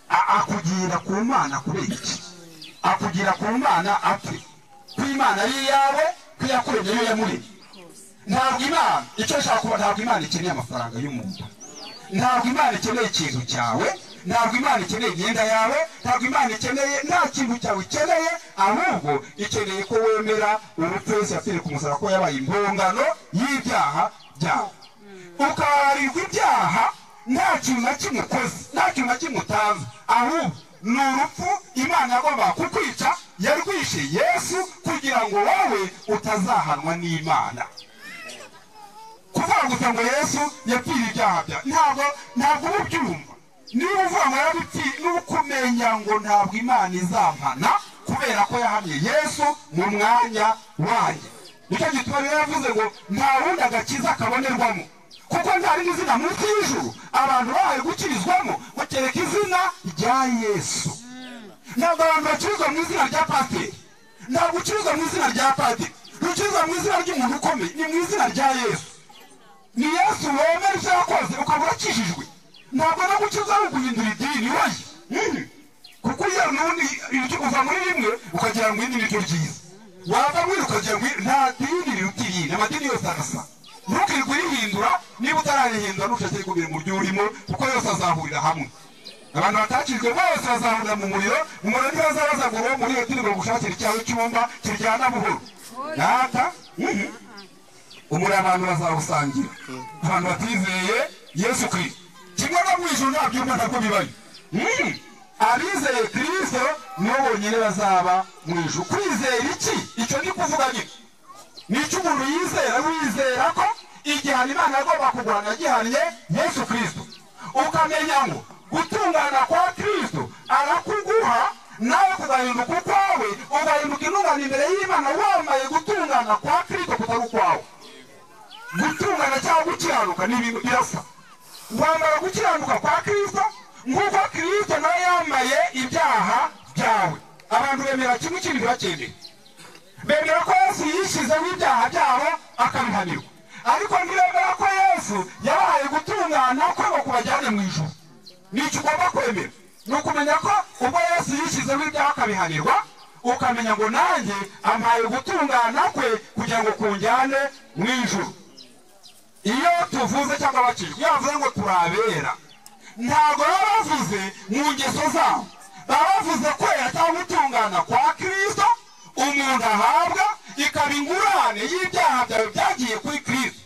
Akugira ku Mana kubera iki? Akugira ku Mana apfe ko Imana ari iyawe, ko yakuremye yo yamuremye. Ntabwo Imana icyo ashaka kuba, ntabwo Imana ikeneye amafaranga y'umuntu, ntabwo Imana ikeneye ikintu cyawe, ntabwo Imana ikeneye imyenda yawe, ntabwo Imana ikeneye nta kintu cyawe ikeneye, ahubwo ikeneye ko wemera urupfu Yesu yapfiriye ku musaraba ko yabaye impongano y'ibyaha byawe. Ukababarirwa ibyaha nta kintu na kimwe ukoze, nta kintu na kimwe utanze, ahubwo ni urupfu Imana yagombaga kukwica yarwishe Yesu kugira ngo wowe utazahanwa n'Imana. Kuvuga gusa ngo Yesu yapfiriye ibyaha byawe ntabwo uba ubyumva. Niba uvuga ngo yarabipfiriye n'ukumenya ngo ntabwo Imana izampana kubera ko yahamye Yesu mu mwanya wanjye. Nicyo gituma yavuze ngo nta wundi agakiza kabonerwamo kuko nta rindi zina munsi y'ijuru abantu bahaye gukirizwamo ngo kereka izina rya Yesu. Ntabwo abantu bakirizwa mu izina rya pasiteri, ntabwo ukirizwa mu izina rya padiri, ukirizwa mu izina ry'umuntu ukomeye, ni mu izina rya Yesu. Ni Yesu wemera ibyo yakoze ukaba urakijijwe. Ntabwo no gukiza ari uguhindura idini woye, kuko iyo n'ubundi uva muri rimwe ukagira ngo irindi niryo ryiza, wava muri ukagira ngo nta dini riruta irindi, amadini yose arasa. Ntukirwe urihindura, niba utararihindura ntushake kubira mu ryo urimo kuko yose azahurira hamwe. Abantu batakijwe bose bazahurira mu muriro, umuriro ntibazabaza ngo uwo muri iyo dini ngo gushakira icyawe cyumba kiryana buhoro. Nata umuriro abantu bazawusangira, abantu batizeye Yesu Kristo. Kimwe no mu ijuru nta byumba ntabwo bibayo. Abizeye Kristo nibo bonyine bazaba mu ijuru. Kwizera iki? Icyo ndi kuvuga nyine ni icyo umuntu yizera. Wizera ko igihano Imana agomba kurwanya gihannye Yesu Kristo, ukamenya ngo gutungana kwa Kristo arakuguha nawe kugahinduka ukwawe, ugahinduka intungane imbere y'Imana wambaye gutungana kwa Kristo kutari ukwawe. Gutungana cyangwa gukiranuka ni ibintu birasa. Wambara gukiranuka kwa Kristo nk'uko Kristo nawe yambaye ibyaha byawe. Abantu bemera kimwe kindi bakeneye, bemera ko Yesu yishyizeho ibyaha byabo akabihanirwa, ariko ntibemera ko Yesu yabahaye gutungana kwe ngo kubajyane mu ijuru. Ni icyo ugomba kwemera, ni ukumenya ko ubwo Yesu yishyizeho ibyaha akabihanirwa, ukamenya ngo nanjye ampaye gutungana kwe kugira ngo kunjyane mu ijuru. Iyo tuvuze cyangwa bakijwe, iyo bavuze ngo turabera, ntabwo baba bavuze mu ngeso zabo, baba bavuze kwera cyangwa gutungana kwa Kristo umuntu ahabwa ikaba ingurane y'ibyaha byawe byagiye kuri Kristo.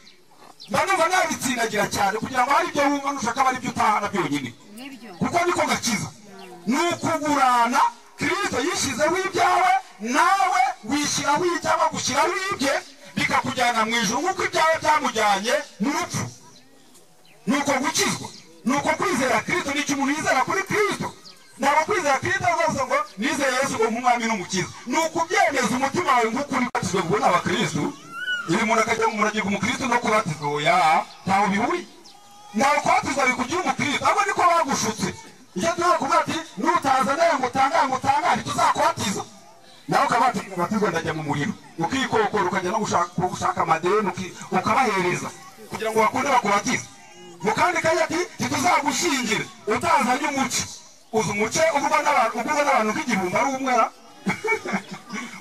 Banumva nabitsindagira cyane kugira ngo hari ibyo wumva nushaka aba ari byo utahana byonyine, kuko niko gakiza. Ni ukugurana, Kristo yishyizeho ibyawe nawe wishyiraho ibyawe gushyiraho ibye bikakujyana mu ijuru nk'uko ibyawe byamujyanye mu rupfu. Ni uko gukizwa, ni uko kwizera Kristo. Nicyo umuntu yizera kuri Kristo ntabwo kwizera Kristo azavuga ngo nizeye Yesu ngo nk'umwami n'umukiza. Ni ukubyemeza umutima wawe nk'ukuri batizwe ngo ni abakristo. Ibi umuntu akajya mu murage umukristo no kubatizwa oya ntaho bihuri. Ntaho kubatizwa bikugira umukristo ahubwo niko bagushutse. Iyo tuza kuvuga ati nutaza nawe ngo utangane tuzakubatiza. Nawe ukabatizwa ndajya mu muriro. Ukikokora ukajya no gushaka amadeni ukabahereza kugira ngo bakunde bakubatize. Mukandi kanya ati tuzagushingira utazanye umuce. Uzi umuce ugurwa n'abantu k'igihumbi ari umwera.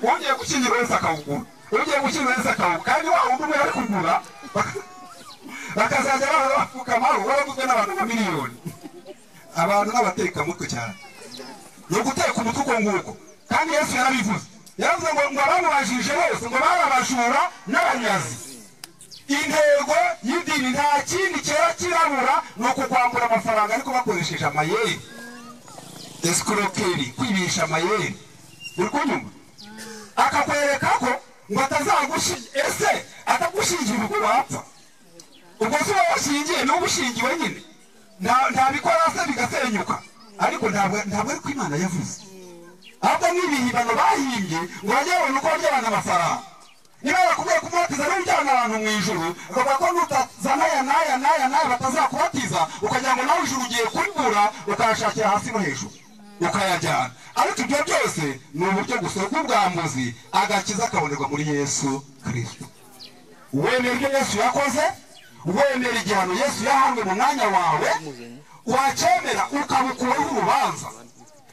Wongeye gushingira wese akawugura. Wongeye gushingira wese akawugura. Kandi wa wundi umwe ari kugura bakazajya bapfukamaho baraguzwe n'abantu nka miliyoni. Abantu n'abateka mutwe cyane. Ni uguteka umutwe uko nguko. Kandi Yesu yarabivuze. Yaravuze ngo abamubajije bose ngo barabajura n'abanyazi. Intego y'idini nta kindi cyera kirabura ni ukukwambura amafaranga ariko bakoresheje amayeri. Escroquerie, kwibisha amayeri. Uri kunyumva? Akakwereka ko ngo atazagushingira ese atagushingira ubwo wapfa. Ubwo se washingiye n'ubu ushingiwe nyine. Ntabikora se bigasenyuka. Ariko ntabwo ari ko Imana yavuze. Ahubwo n'ibihibano bahimbye ngo bajye babona uko baryabana amafaranga. Niba bakubwiye kumubatiza n'ujyana abantu mu ijuru ukavuga ko nutazana n'aya batazakubatiza ukagira ngo nawe ijuru ugiye kuribura ukayashakira hasi no hejuru ukayajyana. Ariko ibyo byose ni uburyo gusa bw'ubwambuzi agakiza kabonerwa muri Yesu Kristo. Wemera ibyo Yesu yakoze, wemera igihano Yesu yahanwe mu mwanya wawe, wacyemera ukabukuraho urubanza.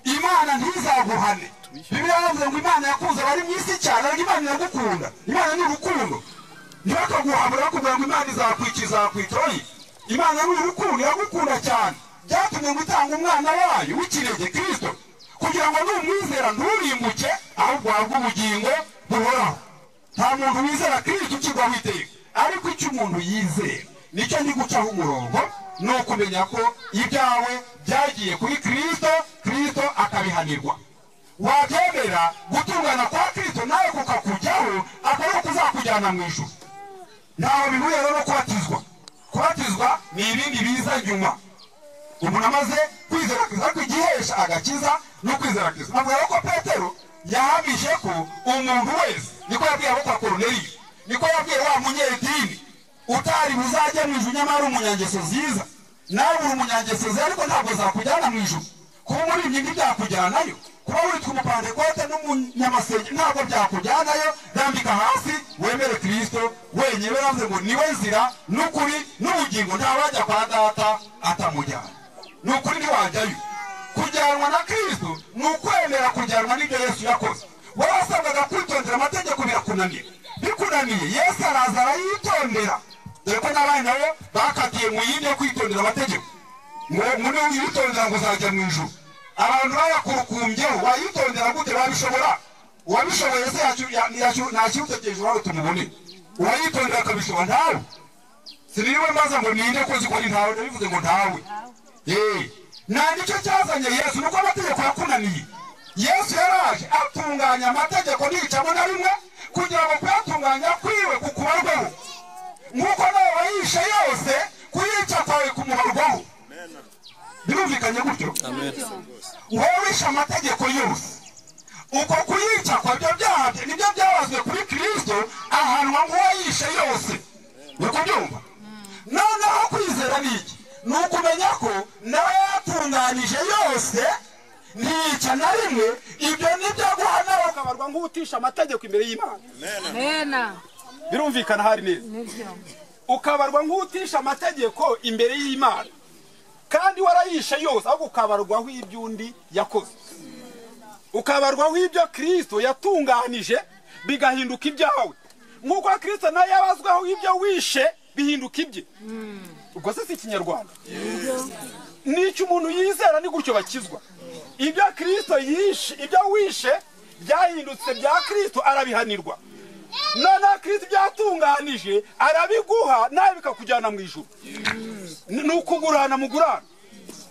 Imana ntizaguhane. Bibiliya yavuze ngo Imana yakunze abari mu isi cyane ariko Imana iragukunda. Imana ni urukundo. Ntibakaguhabura bakubwira ngo Imana izakwitoye. Imana ni urukundo iragukunda cyane. Byatumye ngo itanga umwana wayo w'ikirenge Kristo kugira ngo numwizera nturimbuke ahubwo uhabwe ubugingo buhoraho. Nta muntu wizera Kristo ukigwaho iteka. Ariko icyo umuntu yizera nicyo ndi gucaho umurongo ni ukumenya ko ibyawe byagiye kuri Kristo, Kristo akabihanirwa. Wabyemera gutungana kwa Kristo nawe kukakujyaho akaba kuzakujyana mu ijuru. Ntaho bihuye no kubatizwa. Kubatizwa ni ibindi biza nyuma. Umuntu amaze kwizera Kristo ariko igihesha agakiza no kwizera Kristo. Navuga ko Petero yahamije ko umuntu wese niko yabwiye abo kwa Koruneliyo, niko yabwiye wa munyedini utari buzajya mu ijuru nyamara umunyangeso ziza. Nawe uri umunyangeso ziza ariko ntabwo zakujyana mu ijuru. Kuba muri ibyo ntibyakujyanayo. Kuba witwa umupantekote n'umunyamasenge ntabwo byakujyanayo. Rambika hasi wemere Kristo wenyine. Baravuze ngo niwe nzira n'ukuri n'ubugingo ntawajya kwa Data atamujyana. N'ukuri ntiwajyayo. Kujyanwa na Kristo ni ukwemera kujyanwa n'ibyo Yesu yakoze. Wowe wasabwaga kwitondera amategeko birakunanira. Bikunaniye Yesu araza arayitondera. Dore ko n'abandi nabo bakatiye mu yindi yo kwitondera amategeko. Ngo muri uyitondera ngo uzajya mu ijuru. Abantu bayakurukumbyeho wayitondera gute babishobora? Uwabishoboye se ntakiwutegereje wari tumubone. Uwayitondera akabishobora ntawe. Siniwe mbaza ngo ninde ko zikora ntawe ndabivuze ngo ntawe. Nta nicyo cyazanye Yesu nuko amategeko yakunaniye. Yesu yaraje atunganya amategeko n'icamo na rimwe kugira ngo kuyatunganya kwiwe kukubarwaho. Nk'uko nawe wayishe yose kuyica kwawe kumubarwaho. Birumvikanye gutyo? Wowe wishe amategeko yose. Uko kuyica kwa byo byaha nibyo byabazwe kuri Kristo ahanwa nk'uwayishe yose. Uri kubyumva? Noneho kwizera ni iki? Ni ukumenya ko nawe yatunganije yose ntica na rimwe. Ibyo nibyo guhana ukabarwa nk'utisha amategeko imbere y'Imana. Birumvikana hari neza. Ukabarwa nk'utisha amategeko imbere y'Imana. Kandi warayishe yose ahubwo ukabarwaho iby'undi yakoze. Ukabarwaho ibyo Kristo yatunganije bigahinduka ibyawe. Nk'uko Kristo nawe yabazwaho ibyo wishe bihinduka ibye. Ubwo se si Kinyarwanda. N'icyo umuntu yizera ni gutyo bakizwa. Ibyo Kristo yishe, ibyo wishe byahindutse bya Kristo arabihanirwa. None Kristo byatunganije arabiguha nawe bikakujyana mu ijuru. Ni ukugurana mugurana.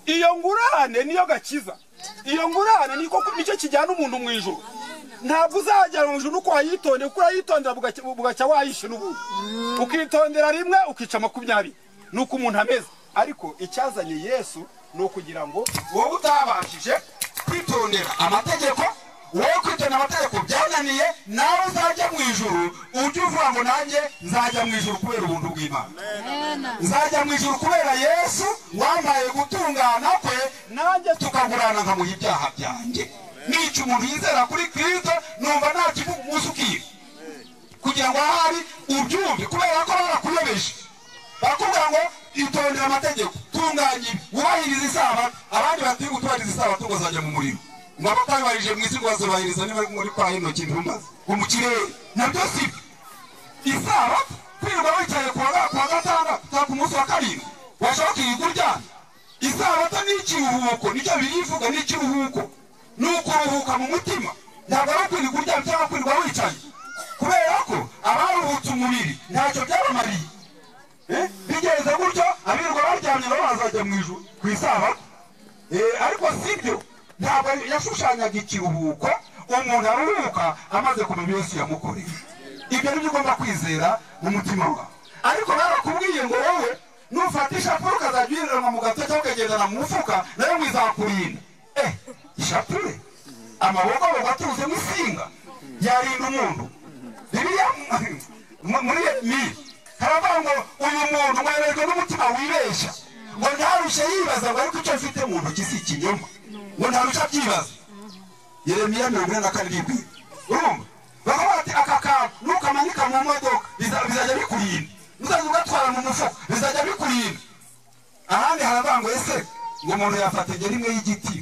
Iyo ngurane niyo gakiza. Iyo ngurane nicyo kijyana umuntu mu ijuru. Ntabwo uzajya mu ijuru nuko wayitondera, kuko urayitondera bugacya wayishe n'ubundi. Ukitondera rimwe ukica 20. Nuko umuntu ameze. Ariko icyazanye Yesu ni ukugira ngo wowe utabashije kwitondera amategeko, wowe kwitondera amategeko byananiye, nawe uzajya mu ijuru ujye uvuga ngo nanjye nzajya mu ijuru kubera ubuntu bw'Imana, nzajya mu ijuru kubera Yesu wambaye gutungana kwe, nanjye tukagurana nkamuha ibyaha byanjye. Nicyo umuntu yizera kuri Kristo, numva nta kimusukira kugira ngo ahari ubyumve, kubera ko barakuyobeje bakubwira ngo itondera amategeko, tunganye ibi, wubahiriza isabato. Abandi bati gutubahiriza isabato ngo zajya mu muriro, ngo abatayubahirije mu isi ngo bazubahiriza niba muri kwa Henoki ntumbaze ngo mu kirere. Nabyo si isabato kwirirwa wicaye kuwa gatandatu cyangwa ku munsi wa karindwi washaka kwirirwa uryamye. Isabato ni ikiruhuko, nicyo birivuga, ni ikiruhuko, ni ukuruhuka mu mutima, ntabwo ari ukwirirwa uryamye cyangwa kwirirwa wicaye, kubera ko abaruhutse umubiri ntacyo byabamariye. Bigenze gutyo abirirwa baryamye nabo bazajya mu ijuru ku isabato. Ariko sibyo, ntabwo yashushanyaga ikiruhuko umuntu aruhuka amaze kumenya Yesu yamukoreye. Ibyo nibyo ugomba kwizera mu mutima wawe. Ariko barakubwiye ngo wowe nufatisha poro ukazajya uyirirana mu gato cyangwa ukagendana mu mufuka, nayo mwizakurinda. Ishapure amaboko bagatuzemo isinga yarinda umuntu. Bibiliya muri Yeremiya haravuga ngo uyu muntu mwerejwe n'umutima wibeshya, ngo ntarushe yibaza ngo ariko icyo mfite mu ntoki si ikinyoma, ngo ntarusha byibaza. Yeremiya 47. Urumva bakavuga ati aka kantu nukamanika mu modoka bizajya bikurinda, uzajya ugatwara mu mufuka bizajya bikurinda. Ahandi haravuga ngo ese ngo umuntu yafata ingeri imwe y'igiti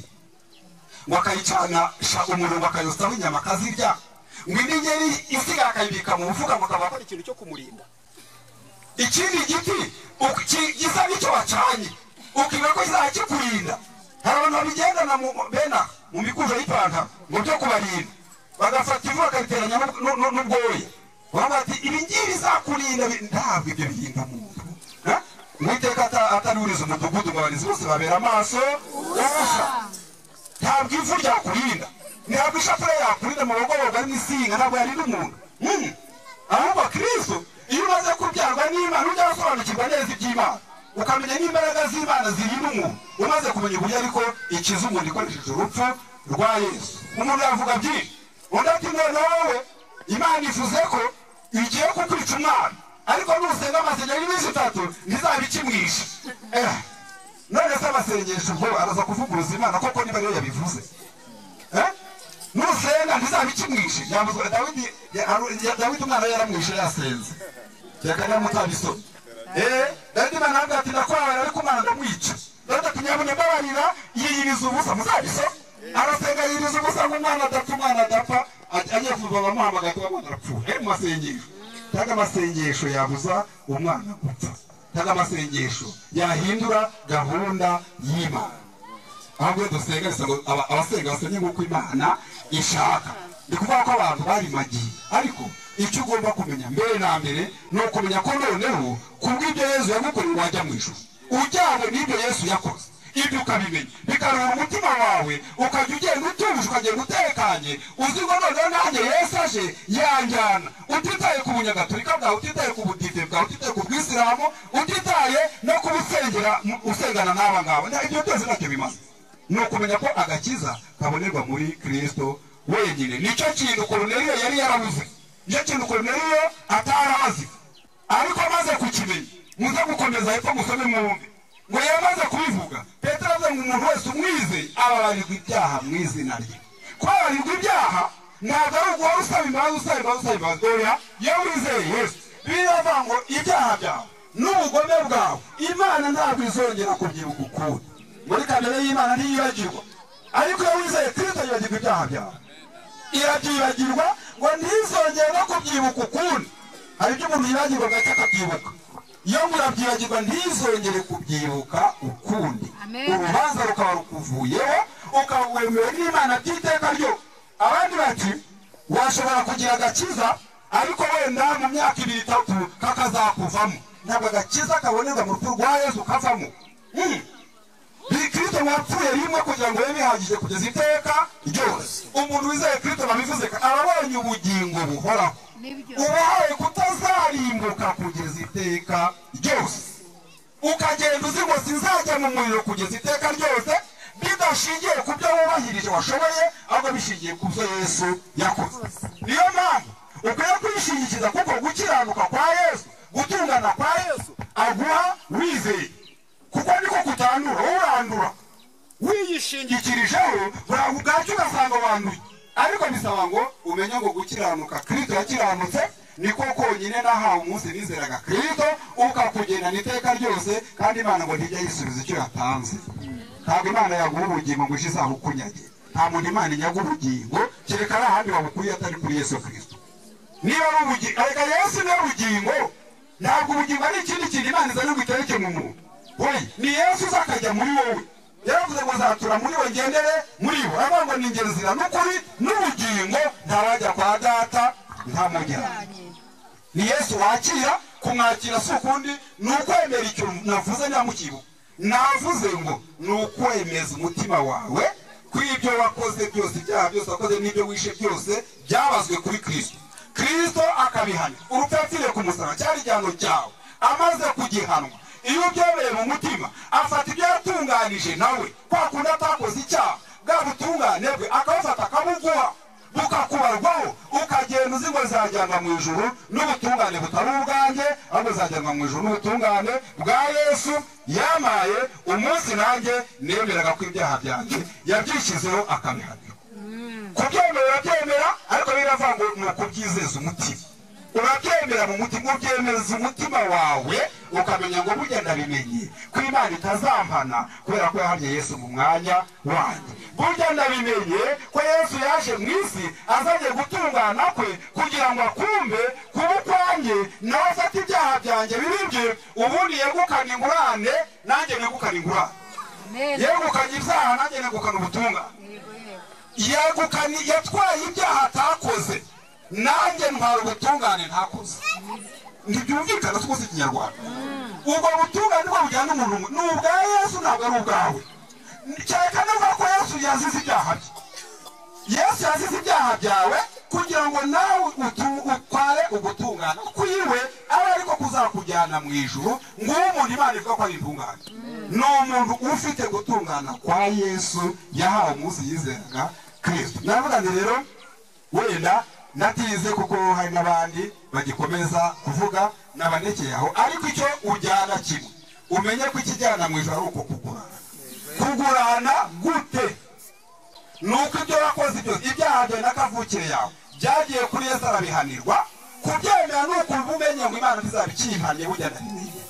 ngo akayicana umuriro akayosaho inyama akazirya, ngo indi ngeri isigaye akayibika mu mufuka ngo akaba akora ikintu cyo kumurinda. Ikindi giti gisa n'icyo wacanye ukiba ko kizajya kikurinda. Hari abantu babigendana mu mikujo y'ipantaro ngo byo kubarinda, bagafata ivu bakariteranya n'ubwoya, baravuga ati ibi ngibi bizakurinda. Ntabwo ibyo birinda umuntu. Uwiteka ataruriza umudugudu ngo abarizi bose babera amaso ubusa. Ntabwo ivu ryakurinda, ntabwo ishapure yakurinda mu bugoroba n'isinga, ntabwo yarinda umuntu. Ahubwo Kristo iyo umaze kubyarwa n'Imana ujya gusobanukirwa neza iby'Imana, ukamenya n'imbaraga z'Imana zirinda umuntu, umaze kumenya uburyo ariko ikiza umuntu ikoresheje urupfu rwa Yesu. Umuntu yavuga byinshi, undi ati none wowe Imana ivuze ko igiye kukwica umwana, ariko nusenga amasengesho y'iminsi 3 ntizaba ikimwishe. None se amasengesho ubwo araza kuvuguruza Imana koko niba rero yabivuze? Nusenga ntizaba ikimwishe. Yambuzwa Dawidi umwana yaramwishe yasenze cyakanya mutabiso. Dawidi mananga ati ndakwara ariko umwana ndamwica. Dawidi ati nyamunye mbabarira yiyiriza ubusa muzabiso. Arasenga yiyiriza ubusa ngo umwana adapfa, agiye kuva bamuhamagaye ko abana arapfuye. Mu masengesho taga amasengesho yabuza umwana gupfa, taga amasengesho yahindura gahunda y'Imana. Ahubwo dusenga ngo abasenga basenye nk'uko Imana ishaka. Ndi kuvuga ko abantu bari magiye, ariko icyo ugomba kumenya mbere na mbere ni ukumenya ko noneho kubw'ibyo Yesu yagukoreye wajya mu ijuru, ujyanywe n'ibyo Yesu yakoze. Ibyo ukabimenya bikaruhura umutima wawe, ukajya ugenda utuje, ukagenda utekanye, uzi ngo noneho nanjye Yesu aje yanjyana, utitaye ku bunyagatolika bwawe, utitaye ku budive bwawe, utitaye ku bwisilamu, utitaye no kubusengera usengana n'aba ngabo. Ibyo byose ntacyo bimaze. Ni ukumenya ko agakiza kabonerwa muri Kristo wenyine. Nicyo kintu Koruneliyo yari yarabuze, nicyo kintu Koruneliyo atarazi, ariko amaze kukimenya muze gukomeza hepfo musome mwumve ngo yamaze kubivuga. Petero avuga ngo umuntu wese umwizeye ababarirwa ibyaha mu izina rye. Kwabarirwa ibyaha ntabwo ari uguhora usaba imbabazi. Oya, iyo wizeye Yesu biravuga ngo ibyaha byawe n'ubugome bwawe Imana ntabwo izongera kubyibuka ukundi. Muri kamere y'Imana ntiyibagirwa, ariko iyo wizeye Kristo yibagirwa ibyaha byawe, irabyibagirwa ngo ntizongere no kubyibuka ukundi. Hari ibyo umuntu yibagirwa gake akabyibuka, iyo murabyibagirwa ntizongere kubyibuka ukundi. Urubanza rukaba rukuvuyeho, ukawemewe n'Imana by'iteka ryo. Abandi bati washobora kugira agakiza ariko wenda mu myaka 2-3 kakazakuvamo. Ntabwo agakiza kabonerwa mu rupfu rwa Yesu kavamo. Kristo mwapfuye rimwe kugira ngo bihagije kugeza iteka ryose. Umuntu wizeye Kristo babivuze ko ababonye ubugingo buhoraho, ubahaye kutazarimbuka kugeza iteka ryose. Ukagenda uzi ngo sinzajya mu muriro kugeza iteka ryose, bidashingiye ku byo wubahirije washoboye ahubwo bishingiye ku byo Yesu yakoze. Niyo mpamvu ukwiye kwishingikiza kuko gukiranuka kwa Yesu, gutungana kwa Yesu aguha wizeye, kuko niko kutandura, urandura wiyishingikirijeho bwacyo ugasanga wanduye. Ariko bisaba ngo umenye ngo gukiranuka Kristo yakiranutse niko konyine nahawe umunsi nizeraga Kristo ukakugendana iteka ryose, kandi Imana ngo ntijya yisubiza icyo yatanze. Ntabwo Imana yaguha ubugingo ngo ishizaho ukunyage. Nta muntu Imana inyaga ubugingo kereka ari ahandi wabukuye atari kuri Yesu Kristo. Niba ari ubugingo, ariko Yesu ni ubugingo. Ntabwo ubugingo ari ikindi kintu Imana izana ngo itereke mu muntu. Oya, ni Yesu uzakajya muri wowe. Yaravuze ngo zatura muri we ngendere muri bo. Aravuga ngo ni ingeri nzira n'ukuri n'ubugingo, ntawajya kwa Data ntamugera. Ni Yesu wakira. Kumwakira si ukundi ni ukwemera icyo navuze nyamukibo. Navuze ngo ni ukwemeza umutima wawe ko ibyo wakoze byose, ibyaha byose wakoze n'ibyo wishe byose byabazwe kuri Kristo. Kristo akabihana. Urupfu yapfiriye ku musaraba cyari igihano cyawe. Amaze kugihanwa, iyo ubyemeye mu mutima afata ibyo yatunganije nawe, kwa kundi atakoze icyaha, bwa butungane bwe akabufata akabuguha bukakubarwaho, ukagenda uzi ngo zajyanwa mu ijuru n'ubutungane butari ubwanjye, ahubwo zajyanwa mu ijuru n'ubutungane bwa Yesu yamaye umunsi nanjye nemeraga ko ibyaha byanjye yabyishyizeho akabihanira. Kubyemera urabyemera, ariko biravuga ngo ni ukubyizeza umutima. Urabyemera mu mutima, ubyemeza umutima wawe, ukamenya ngo burya ndabimenye ko Imana itazampana kubera ko yahamye Yesu mu mwanya wanjye. Burya ndabimenye ko Yesu yaje mu isi azanye gutungana kwe kugira ngo akumbe kuba ukwanjye nawe afate ibyaha byanjye biribye, ubundi yegukana ingurane nanjye negukana ingurane. Yegukanye ibyaha nanjye negukana ubutungane. Yegukanye, yatwaye ibyaha atakoze nanjye ntwara ubutungane ntakoze. Ntibyumvikana twose ikinyarwanda. Ubwo butungane bwo bujyana umuntu ni ubwa Yesu, ntabwo ari ubwawe. Cyeka neza ko Yesu yazize ibyaha bye. Yesu yazize ibyaha byawe kugira ngo nawe utware ubutungane kwiwe, aba ariko kuzakujyana mu ijuru. Nguwo umuntu Imana ivuga ko ari intungane, ni umuntu ufite gutungana kwa Yesu yahawe umunsi yizeraga Kristo. Navuga ngo rero wenda natize kuko hari n'abandi bagikomeza kuvuga n'abanekeye aho, ariko icyo ujyana kimwe umenye ko ikijyana mu ijuru ari uko kugurana. Kugurana gute? Nuko ibyo wakoze byose, ibyaha byawe n'akavukire yawe byagiye kuri Yesu arabihanirwa. Kubyemera ni ukumva umenye ngo Imana ntizabikimanye burya ndabimenye.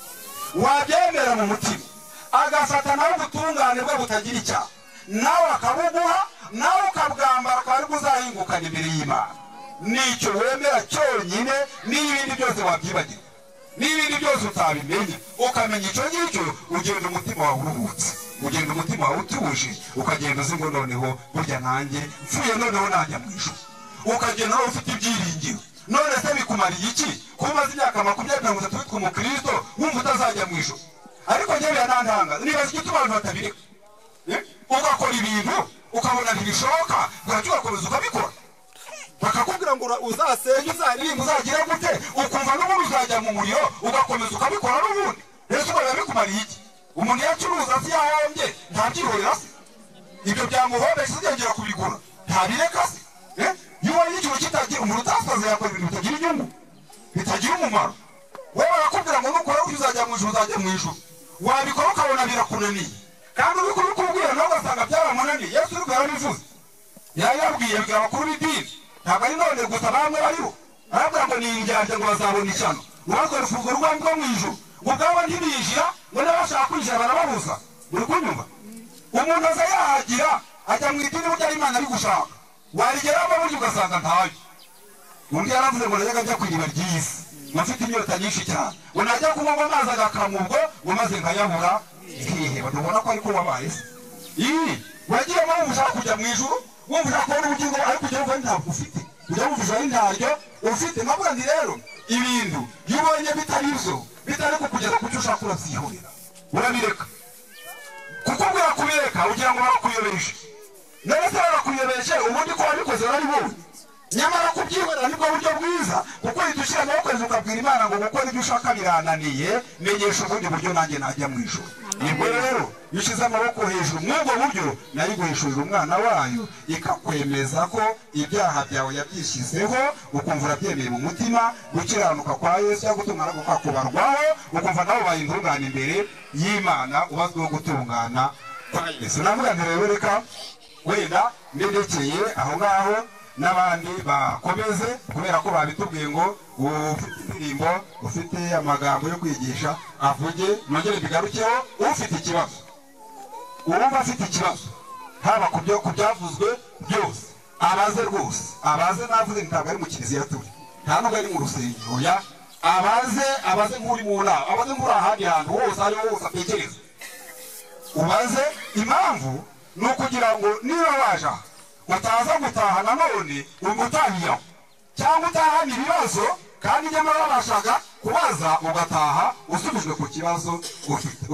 Wabyemera mu mutima agafata nawe ubutungane bwe butagira icyaha, nawe akabuguha, nawe ukabwambara, akaba ariko uzahingukana imbere y'Imana. Nicyo wemera cyonyine, n'ibindi byose wabyibagirwa, n'ibindi byose utabimenye. Ukamenya icyo ngicyo, ugenda umutima wawe uruhutse, ugenda umutima wawe utuje, ukagenda uzi ngo noneho burya nanjye mfuye noneho najya mu ijuru. Ukagenda nawe ufite ibyiringiro. None se bikumariye iki kuba umaze imyaka 20-30 witwa umukristo wumva utazajya mu ijuru? Ariko njyewe yanantanga, nibaza igituma abantu batabireka. Ugakora ibintu ukabona ntibishoboka, bwacyo ugakomeza ukabikora. Bakakubwira ngo uzasenye, uzaririmba, uzagire gute, ukumva n'ubundi uzajya mu muriro, ugakomeza ukabikora n'ubundi. Ese ubwo bikumariye iki? Umuntu yacuruza se yahombye ntabyihorera se? Ibyo byamuhombesha uzongera kubigura ntabireka se? Iyo ubonye ikintu kitagira, umuntu utasaze yakora ibintu bitagira inyungu, bitagira umumaro. Wowe barakubwira ngo nukora gutyo uzajya mu ijuru, uzajya mu ijuru. Wabikora ukabona birakunaniye, kandi uri kubikubwira nawe ugasanga byaramunaniye. Yesu uri yarabivuze, yabwiye abakuru b'idini, ntabwo ari none gusa bamwe bariho. Arabwira ngo ni indyarya ngo bazabona ishyano, urubanza rufunzwe rwabo rwo mu ijuru. Ubwabo ntibinjira, ngo n'abashaka kwinjira barababuza. Uri kunyumva? Umuntu aza yahagira ajya mu idini burya Imana ari gushaka, warigeraho burya ugasanga ntayo. Undi yaravuze ngo najyaga njya ku iriba ry'isi, mfite inyota nyinshi cyane, ngo najya kunywa amazi agakama ubwo ngo maze nkayabura. Ntubona ko ariko wabaye se? Wagiyemo wumva ushaka kujya mu ijuru, wumva ushaka kubona ubugingo, ariko ujya wumva ntabwo ufite, ujya wumva ijoro ntaryo ufite. Nkavuga nti rero ibintu iyo ubonye bitari byo, bitari kukugeza ku cyo ushaka, urabyihorera, urabireka. Kuko ubwira kubireka ugira ngo barakuyobeje. None se barakuyobeje ubundi ko wabikoze barabibonye. Nyamara kubyihorera nibwo buryo bwiza, kuko uhita ushyira amaboko hejuru ukabwira Imana ngo gukora ibyo ushaka birananiye, menyesha ubundi buryo nanjye najya mu ijuru. nibwo rero iyo ushyize amaboko hejuru mw'ubwo buryo nayo iguhishurira umwana wayo ikakwemeza ko ibyaha byawe yabyishyizeho ukumva urabyemeye mu mutima gukiranuka kwa Yesu cyangwa gutungana kubarwaho ukumva nawe ubaye intungane imbere y'Imana ubazwiho gutungana kwa Yesu. Navuga nti rero reka wenda ndekeye aho ngaho n'abandi bakomeze kubera ko babitubwiye ngo ufite indirimbo ufite amagambo yo kwigisha avuge nongere bigarukeho ufite ikibazo urumva afite ikibazo haba ku byavuzwe byose abaze rwose abaze navuze ntabwo ari mu kiliziya turi nta nubwo ari mu rusengero ya abaze nk'uri mu nama abaze nk'uri ahandi hantu hose ariho hose atekereza ubaze impamvu ni ukugira ngo niba waje utaza gutaha nanone umutahira cyangwa utahana ibibazo kandi nyamara wabashaga kubaza ugataha usubijwe ku kibazo ufite.